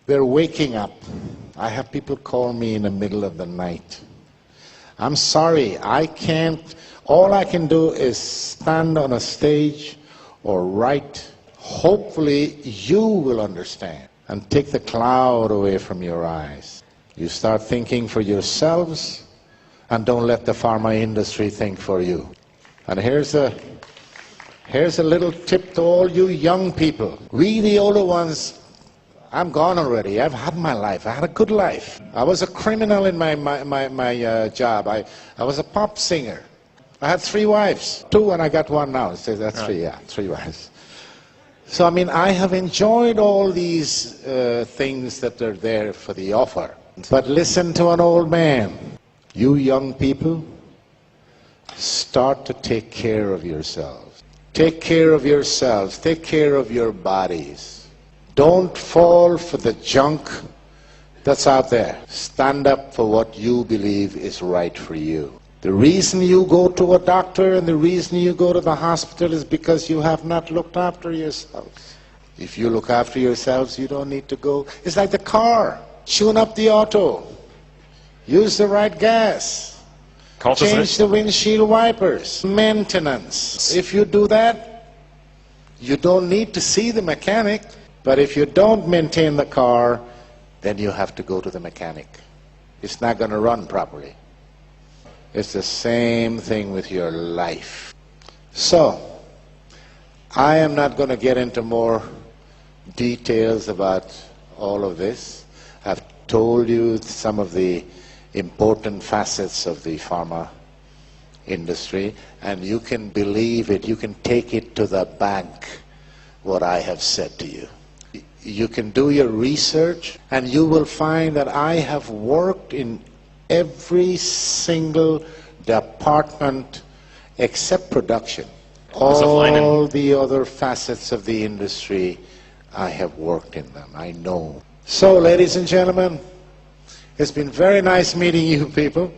They're waking up. I have people call me in the middle of the night. I'm sorry, I can't, all I can do is stand on a stage or write. Hopefully you will understand and take the cloud away from your eyes. You start thinking for yourselves and don't let the pharma industry think for you. And here's a little tip to all you young people. We, the older ones, I'm gone already. I've had my life. I had a good life. I was a criminal in my job. I was a pop singer. I had 3 wives. 2 and I got 1 now. So that's 3, yeah, 3 wives. So, I mean, I have enjoyed all these things that are there for the offer. But listen to an old man. You young people, start to take care of yourselves. Take care of yourselves. Take care of your bodies. Don't fall for the junk that's out there. Stand up for what you believe is right for you. The reason you go to a doctor and the reason you go to the hospital is because you have not looked after yourselves. If you look after yourselves, you don't need to go. It's like the car. Tune up the auto. Use the right gas. Change the windshield wipers. Maintenance. If you do that, you don't need to see the mechanic. But if you don't maintain the car, then you have to go to the mechanic. It's not going to run properly. It's the same thing with your life. So, I am not going to get into more details about all of this. I've told you some of the important facets of the pharma industry, and you can believe it, you can take it to the bank, what I have said to you. You can do your research, and you will find that I have worked in every single department except production. All the other facets of the industry, I have worked in them. I know. So, ladies and gentlemen, it's been very nice meeting you people.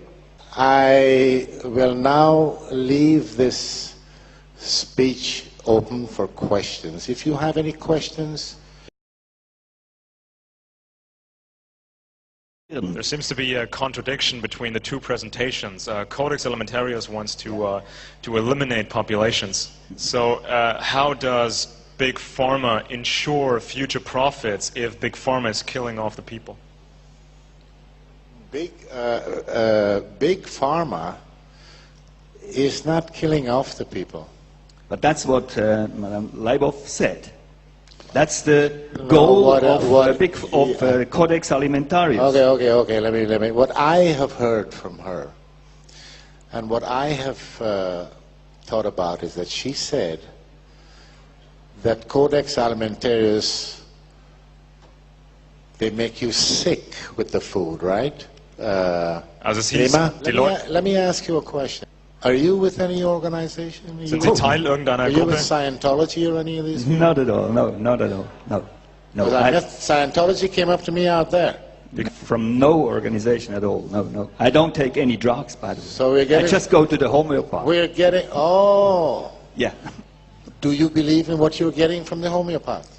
I will now leave this speech open for questions. If you have any questions. There seems to be a contradiction between the 2 presentations. Codex Alimentarius wants to eliminate populations. So how does Big Pharma ensure future profits if Big Pharma is killing off the people? Big Pharma is not killing off the people. But that's what Madame Leibov said. That's the goal of Codex Alimentarius. Okay. Let me. What I have heard from her, and what I have thought about is that she said that Codex Alimentarius, they make you sick with the food, right? Let me ask you a question. Are you with any organization? Are you with Scientology or any of these people? Not at all. No, not at all. No. Scientology came up to me out there. From no organization at all. No. I don't take any drugs, by the way. So we're getting, I just go to the homeopath. We're getting. Oh. Yeah. Do you believe in what you're getting from the homeopath?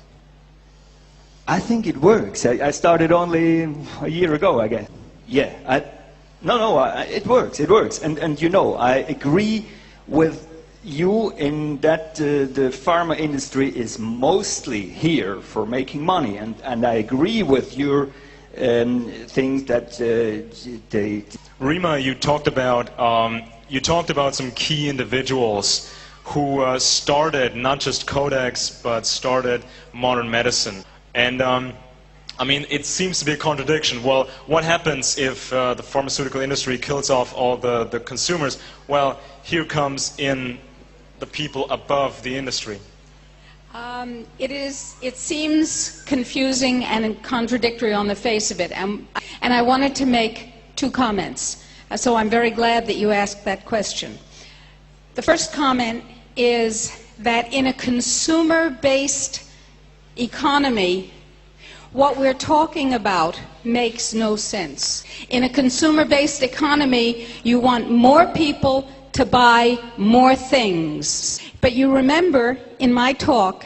I think it works. I started only a year ago, I guess. Yeah. It works. It works. And you know, I agree with you in that the pharma industry is mostly here for making money, and I agree with your things that they. Rima, you talked about some key individuals who started not just Codex but started modern medicine, and I mean, it seems to be a contradiction. Well, what happens if the pharmaceutical industry kills off all the consumers? Well, here comes in the people above the industry. It seems confusing and contradictory on the face of it, and I wanted to make 2 comments. So I'm very glad that you asked that question. The first comment is that in a consumer-based economy, what we're talking about makes no sense. In a consumer-based economy, you want more people to buy more things. But you remember in my talk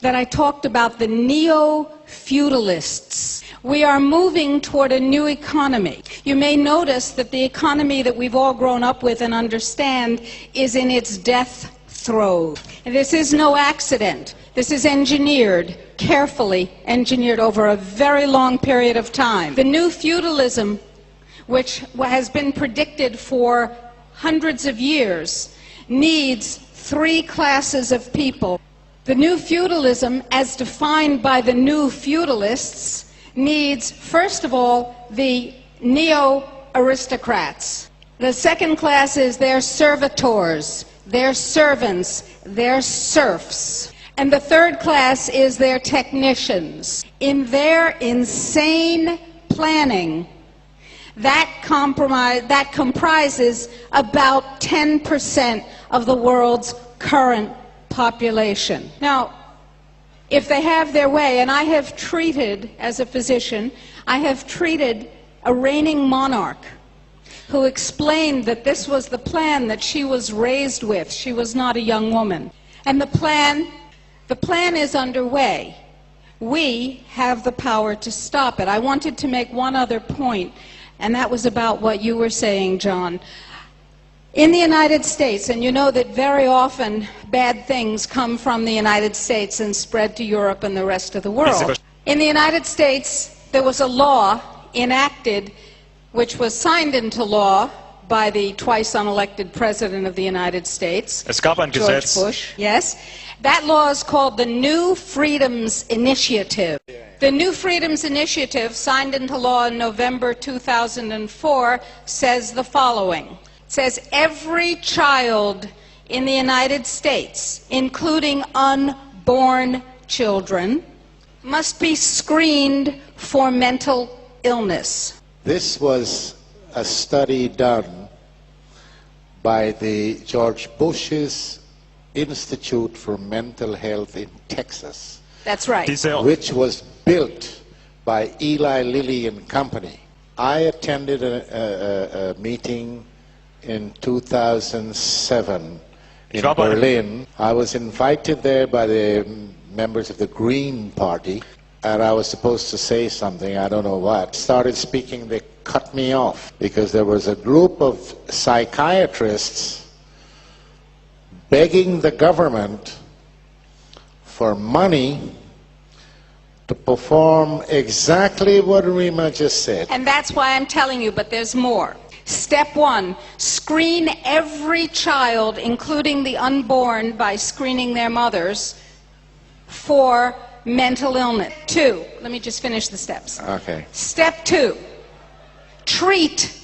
that I talked about the neo feudalists. We are moving toward a new economy. You may notice that the economy that we've all grown up with and understand is in its death throes. And this is no accident. This is engineered, carefully engineered over a very long period of time. The new feudalism, which has been predicted for hundreds of years, needs three classes of people. The new feudalism, as defined by the new feudalists, needs, first of all, the neo-aristocrats. The second class is their servitors, their servants, their serfs. And the third class is their technicians. In their insane planning, that comprises about 10% of the world's current population. Now, if they have their way, and I have treated, as a physician, I have treated a reigning monarch who explained that this was the plan that she was raised with. She was not a young woman. And the plan is underway. We have the power to stop it. I wanted to make one other point, and that was about what you were saying, John. In the United States, and you know that very often bad things come from the United States and spread to Europe and the rest of the world. In the United States, there was a law enacted which was signed into law by the twice unelected President of the United States, George Bush. Yes. That law is called the New Freedoms Initiative. The New Freedoms Initiative, signed into law in November 2004, says the following. It says every child in the United States, including unborn children, must be screened for mental illness. This was a study done by the George Bush's Institute for Mental Health in Texas. That's right. Which was built by Eli Lilly and Company. I attended a meeting in 2007 in Berlin. I was invited there by the members of the Green Party, and I was supposed to say something, I don't know what. Started speaking, they cut me off because there was a group of psychiatrists begging the government for money to perform exactly what Rima just said. And that's why I'm telling you, but there's more. Step one, screen every child, including the unborn, by screening their mothers for mental illness. 2, let me just finish the steps. Okay. Step 2, treat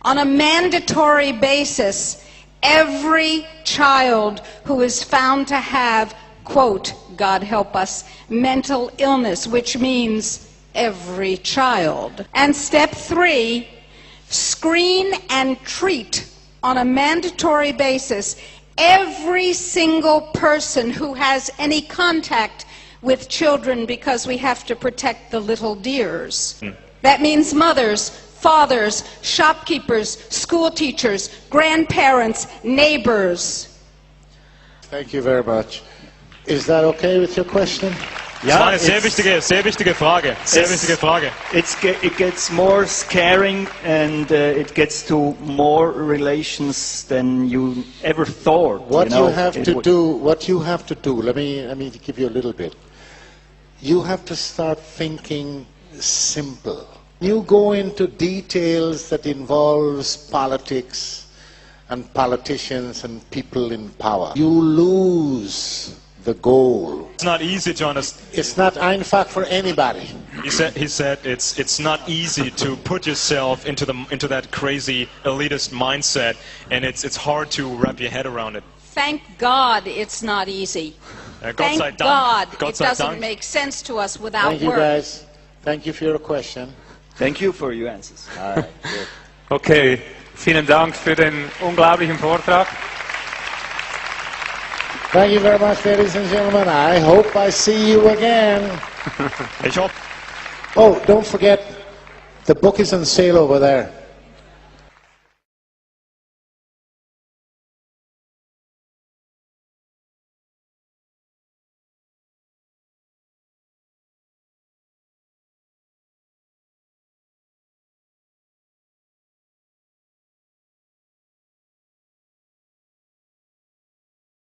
on a mandatory basis every child who is found to have, quote, God help us, mental illness, which means every child. And step 3, screen and treat on a mandatory basis every single person who has any contact with children, because we have to protect the little dears. That means mothers, fathers, shopkeepers, school teachers, grandparents, neighbors. Thank you very much. Is that okay with your question? Das war eine sehr wichtige Frage. It gets more scaring, and it gets to more relations than you ever thought. What you have to do, let me give you a little bit. You have to start thinking simple. You go into details that involves politics and politicians and people in power. You lose the goal. It's not easy to understand. It's not einfach for anybody. He said it's not easy to put yourself into that crazy elitist mindset, and it's hard to wrap your head around it. Thank God it's not easy. Thank God it doesn't make sense to us without work. Thank you guys. Thank you for your question. Thank you for your answers. All right, good. Okay, vielen Dank für den unglaublichen Vortrag. Thank you very much, ladies and gentlemen. I hope I see you again. Ich hoffe. Oh, don't forget, the book is on sale over there.